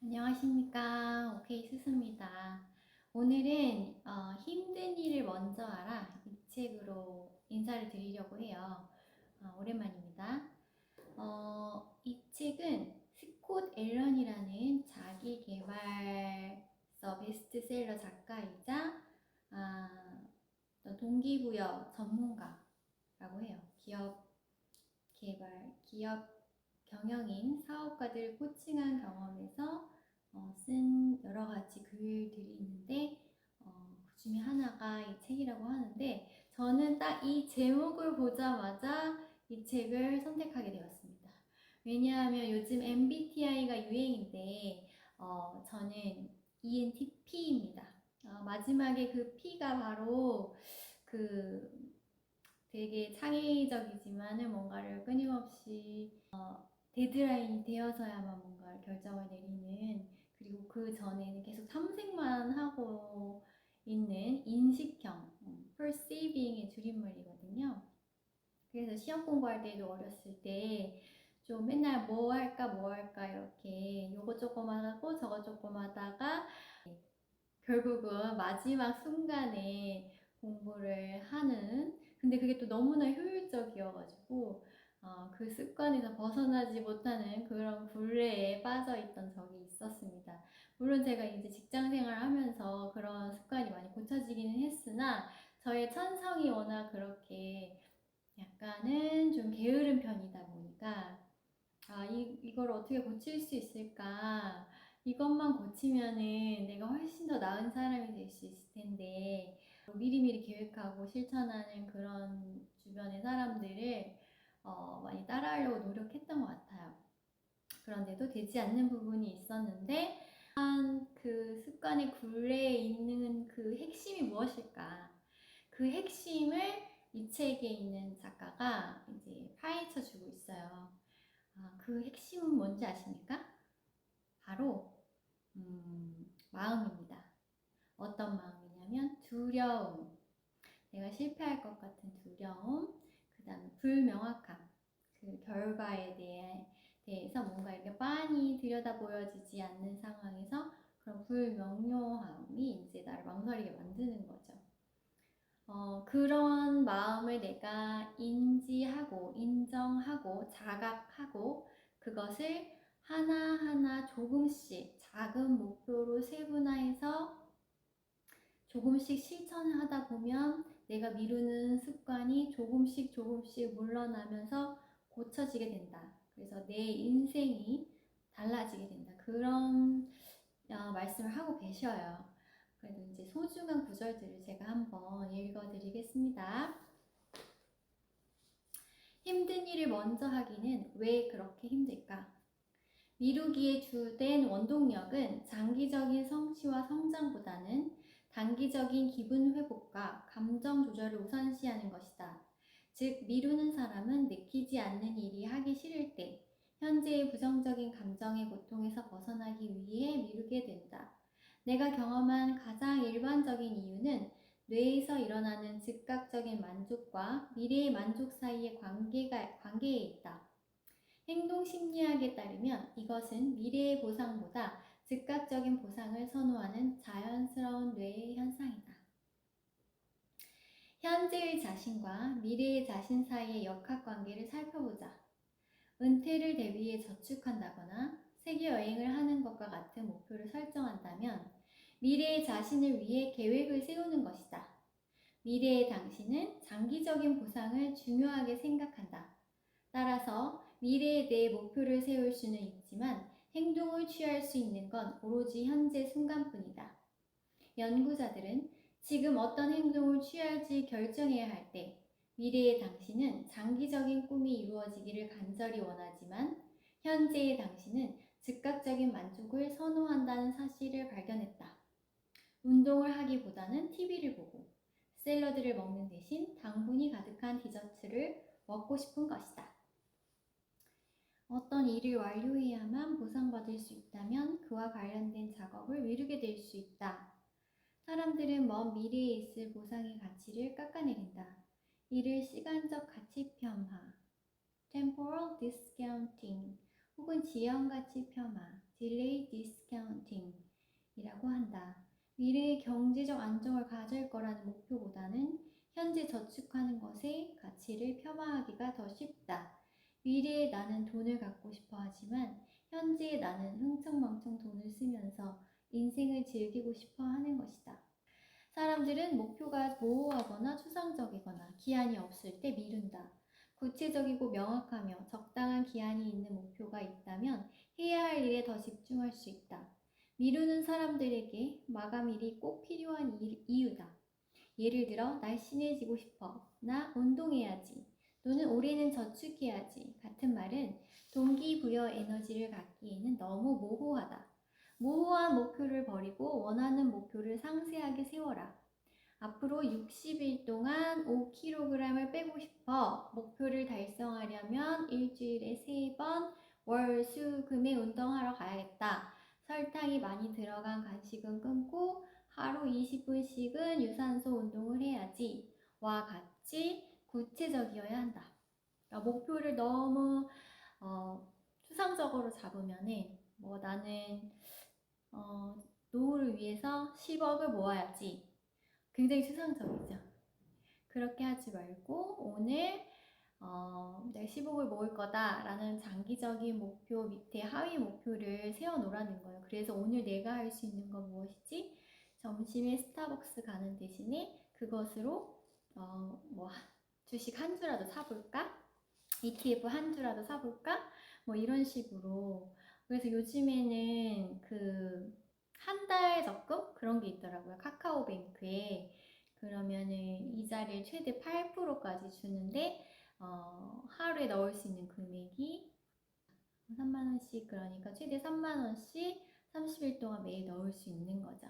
안녕하십니까. 오케이 스스입니다. 오늘은 힘든 일을 먼저 알아 이 책으로 인사를 드리려고 해요. 오랜만입니다. 이 책은 스콧 앨런이라는 자기 개발서 베스트셀러 작가이자 동기부여 전문가라고 해요. 기업 경영인, 사업가들을 코칭한 경험에서 쓴 여러 가지 글들이 있는데 그 중에 하나가 이 책이라고 하는데 저는 딱 이 제목을 보자마자 이 책을 선택하게 되었습니다. 왜냐하면 요즘 MBTI가 유행인데 저는 ENTP입니다. 마지막에 그 P가 바로 그 되게 창의적이지만은 뭔가를 끊임없이 데드라인이 되어서야만 뭔가를 결정을 내리는, 그리고 그 전에는 계속 탐색만 하고 있는 인식형, perceiving의 줄임말이거든요. 그래서 시험 공부할 때도 어렸을 때 좀 맨날 뭐 할까 뭐 할까 이렇게 요거 조금 하고 저거 조금 하다가 결국은 마지막 순간에 공부를 하는, 근데 그게 또 너무나 효율적이어가지고 그 습관에서 벗어나지 못하는 그런 굴레에 빠져 있던 적이 있었습니다. 물론 제가 이제 직장 생활을 하면서 그런 습관이 많이 고쳐지기는 했으나 저의 천성이 워낙 그렇게 약간은 좀 게으른 편이다 보니까 이걸 어떻게 고칠 수 있을까? 이것만 고치면은 내가 훨씬 더 나은 사람이 될 수 있을 텐데, 미리미리 계획하고 실천하는 그런 주변의 사람들을 많이 따라하려고 노력했던 것 같아요. 그런데도 되지 않는 부분이 있었는데, 그 습관의 굴레에 있는 그 핵심이 무엇일까? 그 핵심을 이 책에 있는 작가가 이제 파헤쳐 주고 있어요. 그 핵심은 뭔지 아십니까? 바로 마음입니다. 어떤 마음이냐면 두려움, 내가 실패할 것 같은 두려움, 그 다음에 불명확함, 그 결과에 대해서 뭔가 이렇게 빤히 들여다 보여지지 않는 상황에서 그런 불명료함이 이제 나를 망설이게 만드는 거죠. 그런 마음을 내가 인지하고 인정하고 자각하고 그것을 하나하나 조금씩 작은 목표로 세분화해서 조금씩 실천을 하다 보면 내가 미루는 습관이 조금씩 물러나면서 고쳐지게 된다. 그래서 내 인생이 달라지게 된다. 그런 말씀을 하고 계셔요. 그래도 이제 소중한 구절들을 제가 한번 읽어드리겠습니다. 힘든 일을 먼저 하기는 왜 그렇게 힘들까? 미루기에 주된 원동력은 장기적인 성취와 성장보다는 단기적인 기분 회복과 감정 조절을 우선시하는 것이다. 즉, 미루는 사람은 느끼지 않는 일이 하기 싫을 때 현재의 부정적인 감정의 고통에서 벗어나기 위해 미루게 된다. 내가 경험한 가장 일반적인 이유는 뇌에서 일어나는 즉각적인 만족과 미래의 만족 사이의 관계에 있다. 행동 심리학에 따르면 이것은 미래의 보상보다 즉각적인 보상을 선호하는 자연스러운 뇌의 현상이다. 현재의 자신과 미래의 자신 사이의 역학관계를 살펴보자. 은퇴를 대비해 저축한다거나 세계 여행을 하는 것과 같은 목표를 설정한다면 미래의 자신을 위해 계획을 세우는 것이다. 미래의 당신은 장기적인 보상을 중요하게 생각한다. 따라서 미래에 대해 목표를 세울 수는 있지만 행동을 취할 수 있는 건 오로지 현재 순간뿐이다. 연구자들은 지금 어떤 행동을 취할지 결정해야 할 때 미래의 당신은 장기적인 꿈이 이루어지기를 간절히 원하지만 현재의 당신은 즉각적인 만족을 선호한다는 사실을 발견했다. 운동을 하기보다는 TV를 보고 샐러드를 먹는 대신 당분이 가득한 디저트를 먹고 싶은 것이다. 어떤 일을 완료해야만 보상받을 수 있다면 그와 관련된 작업을 미루게 될 수 있다. 사람들은 먼 미래에 있을 보상의 가치를 깎아내린다. 이를 시간적 가치 폄하, temporal discounting 혹은 지연 가치 폄하, delay 미래의 경제적 안정을 가질 거라는 목표보다는 현재 저축하는 것에 가치를 표방하기가 더 쉽다. 미래에 나는 돈을 갖고 싶어 하지만 현재의 나는 흥청망청 돈을 쓰면서 인생을 즐기고 싶어 하는 것이다. 사람들은 목표가 모호하거나 추상적이거나 기한이 없을 때 미룬다. 구체적이고 명확하며 적당한 기한이 있는 목표가 있다면 해야 할 일에 더 집중할 수 있다. 미루는 사람들에게 마감일이 꼭 필요한 이유다. 예를 들어 날씬해지고 싶어. 나 운동해야지. 또는 올해는 저축해야지. 같은 말은 동기부여 에너지를 갖기에는 너무 모호하다. 모호한 목표를 버리고 원하는 목표를 상세하게 세워라. 앞으로 60일 동안 5kg을 빼고 싶어. 목표를 달성하려면 일주일에 3번 월, 수, 금에 운동하러 가야겠다. 설탕이 많이 들어간 간식은 끊고 하루 20분씩은 유산소 운동을 해야지. 와 같이 구체적이어야 한다. 그러니까 목표를 너무 추상적으로 잡으면은 나는 노후를 위해서 10억을 모아야지. 굉장히 추상적이죠. 그렇게 하지 말고 오늘 내가 10억을 모을 거다 라는 장기적인 목표 밑에 하위 목표를 세워놓으라는 거예요. 그래서 오늘 내가 할 수 있는 건 무엇이지? 점심에 스타벅스 가는 대신에 그것으로 주식 한 주라도 사볼까? ETF 한 주라도 사볼까? 이런 식으로. 그래서 요즘에는 한 달 적금? 그런 게 있더라고요. 카카오뱅크에. 그러면은 이자를 최대 8%까지 주는데 하루에 넣을 수 있는 금액이 3만원씩, 그러니까 최대 3만원씩 30일 동안 매일 넣을 수 있는 거죠.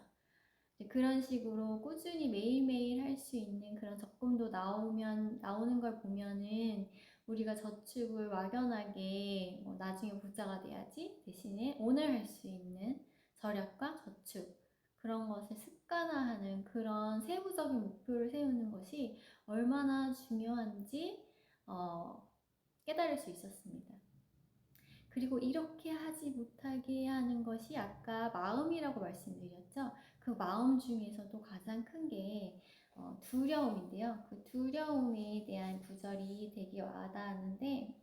그런 식으로 꾸준히 매일매일 할 수 있는 그런 적금도 나오는 걸 보면은 우리가 저축을 막연하게 나중에 부자가 돼야지 대신에 오늘 할 수 있는 절약과 저축, 그런 것을 습관화하는 그런 세부적인 목표를 세우는 것이 얼마나 중요한지 깨달을 수 있었습니다. 그리고 이렇게 하지 못하게 하는 것이 아까 마음이라고 말씀드렸죠. 그 마음 중에서도 가장 큰 게 두려움인데요. 그 두려움에 대한 구절이 되게 와닿았는데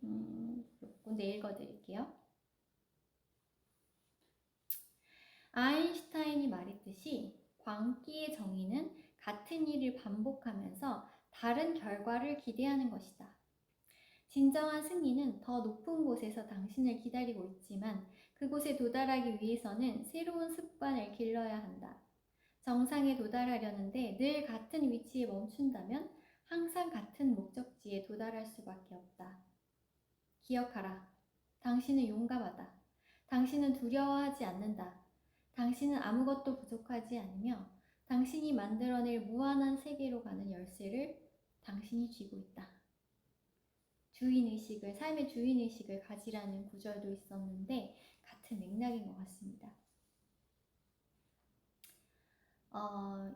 몇 군데 읽어드릴게요. 아인슈타인이 말했듯이 광기의 정의는 같은 일을 반복하면서 다른 결과를 기대하는 것이다. 진정한 승리는 더 높은 곳에서 당신을 기다리고 있지만 그곳에 도달하기 위해서는 새로운 습관을 길러야 한다. 정상에 도달하려는데 늘 같은 위치에 멈춘다면 항상 같은 목적지에 도달할 수밖에 없다. 기억하라. 당신은 용감하다. 당신은 두려워하지 않는다. 당신은 아무것도 부족하지 않으며 당신이 만들어낼 무한한 세계로 가는 열쇠를 당신이 쥐고 있다. 주인의식을, 삶의 주인의식을 가지라는 구절도 있었는데 같은 맥락인 것 같습니다.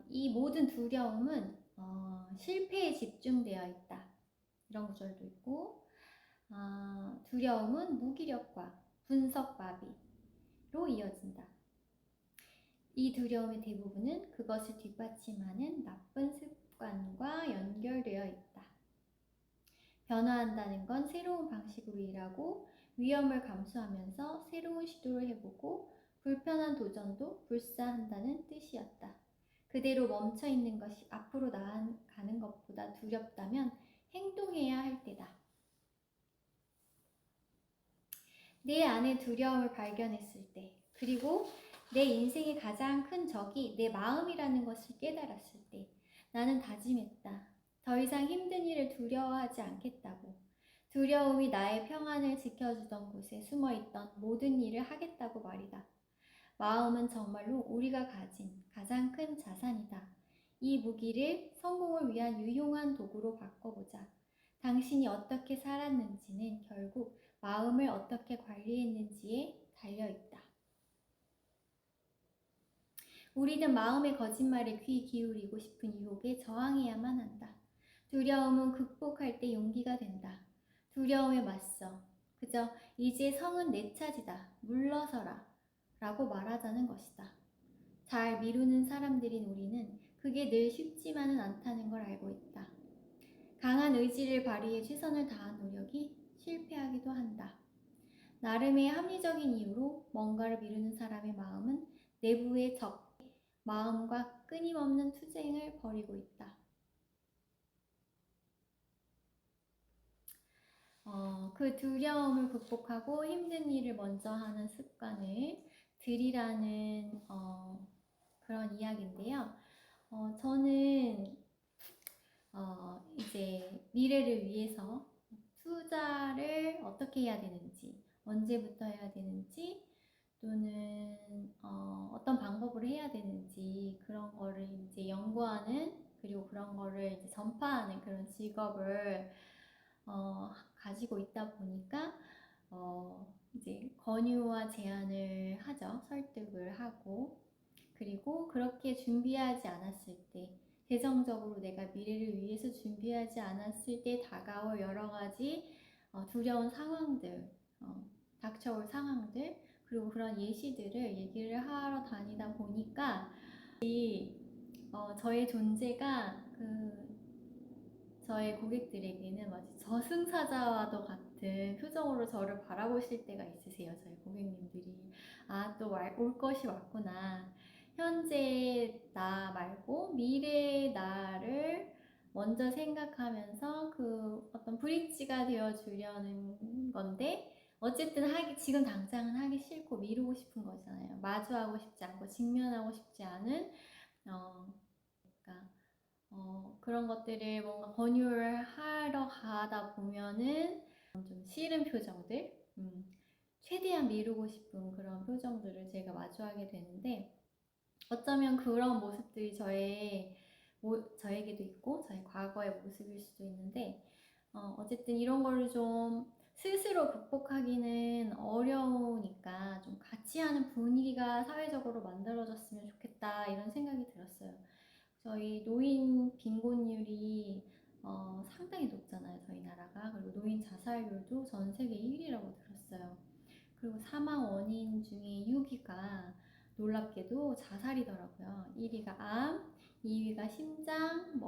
이 모든 두려움은 실패에 집중되어 있다. 이런 구절도 있고 두려움은 무기력과 분석마비로 이어진다. 이 두려움의 대부분은 그것을 뒷받침하는 나쁜 습관과 연결되어 있다. 변화한다는 건 새로운 방식으로 일하고 위험을 감수하면서 새로운 시도를 해보고 불편한 도전도 불사한다는 뜻이었다. 그대로 멈춰있는 것이 앞으로 나아가는 것보다 두렵다면 행동해야 할 때다. 내 안의 두려움을 발견했을 때, 그리고 내 인생의 가장 큰 적이 내 마음이라는 것을 깨달았을 때 나는 다짐했다. 더 이상 힘든 일을 두려워하지 않겠다고. 두려움이 나의 평안을 지켜주던 곳에 숨어있던 모든 일을 하겠다고 말이다. 마음은 정말로 우리가 가진 가장 큰 자산이다. 이 무기를 성공을 위한 유용한 도구로 바꿔보자. 당신이 어떻게 살았는지는 결국 마음을 어떻게 관리했는지에 달려있다. 우리는 마음의 거짓말에 귀 기울이고 싶은 유혹에 저항해야만 한다. 두려움은 극복할 때 용기가 된다. 두려움에 맞서 그저 이제 성은 내 차지다. 물러서라 라고 말하자는 것이다. 잘 미루는 사람들인 우리는 그게 늘 쉽지만은 않다는 걸 알고 있다. 강한 의지를 발휘해 최선을 다한 노력이 실패하기도 한다. 나름의 합리적인 이유로 뭔가를 미루는 사람의 마음은 내부의 적, 마음과 끊임없는 투쟁을 벌이고 있다. 그 두려움을 극복하고 힘든 일을 먼저 하는 습관을 들이라는 그런 이야기인데요. 저는 이제 미래를 위해서 투자를 어떻게 해야 되는지, 언제부터 해야 되는지, 또는 어떤 방법으로 해야 되는지 그런 거를 이제 연구하는, 그리고 그런 거를 이제 전파하는 그런 직업을 가지고 있다 보니까 이제 권유와 제안을 하죠. 설득을 하고, 그리고 그렇게 준비하지 않았을 때, 재정적으로 내가 미래를 위해서 준비하지 않았을 때 다가올 여러 가지 두려운 상황들, 닥쳐올 상황들, 그리고 그런 예시들을 얘기를 하러 다니다 보니까 저의 존재가 저의 고객들에게는 마치 저승사자와도 같은 표정으로 저를 바라보실 때가 있으세요. 저희 고객님들이. 아, 또 올 것이 왔구나. 현재 나 말고 미래의 나를 먼저 생각하면서 그 어떤 브릿지가 되어 주려는 건데, 어쨌든 지금 당장은 하기 싫고 미루고 싶은 거잖아요. 마주하고 싶지 않고 직면하고 싶지 않은 그러니까 그런 것들을 뭔가 권유를 하러 가다 보면은 좀 싫은 표정들, 최대한 미루고 싶은 그런 표정들을 제가 마주하게 되는데, 어쩌면 그런 모습들이 저에게도 있고 저의 과거의 모습일 수도 있는데, 어쨌든 이런 거를 좀 스스로 극복하기는 어려우니까 좀 같이 하는 분위기가 사회적으로 만들어졌으면 좋겠다, 이런 생각이 들었어요. 저희 노인 빈곤율이 상당히 높잖아요, 저희 나라가. 그리고 노인 자살률도 전 세계 1위라고 들었어요. 그리고 사망 원인 중에 6위가 놀랍게도 자살이더라고요. 1위가 암, 2위가 심장,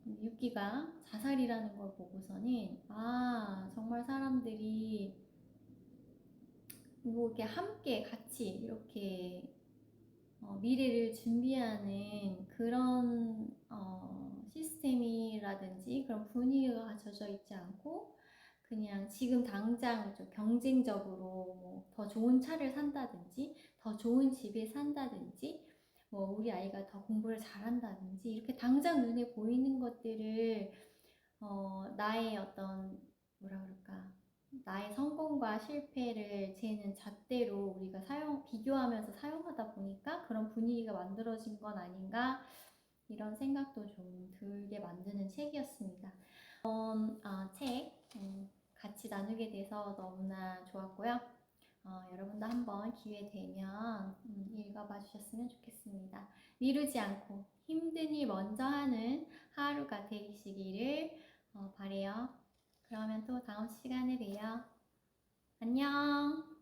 6위가 자살이라는 걸 보고서는, 정말 사람들이 뭐 이렇게 함께 같이 이렇게 미래를 준비하는 그런 시스템이라든지 그런 분위기가 갖춰져 있지 않고, 그냥 지금 당장 좀 경쟁적으로 뭐 더 좋은 차를 산다든지, 더 좋은 집에 산다든지, 뭐 우리 아이가 더 공부를 잘한다든지, 이렇게 당장 눈에 보이는 것들을 나의 어떤, 뭐라 그럴까, 나의 성공과 실패를 재는 잣대로 우리가 비교하면서 사용하다 보니까 그런 분위기가 만들어진 건 아닌가, 이런 생각도 좀 들게 만드는 책이었습니다. 책 같이 나누게 돼서 너무나 좋았고요. 여러분도 한번 기회 되면 읽어봐 주셨으면 좋겠습니다. 미루지 않고 힘든 일 먼저 하는 하루가 되시기를 바래요. 그러면 또 다음 시간에 봬요. 안녕.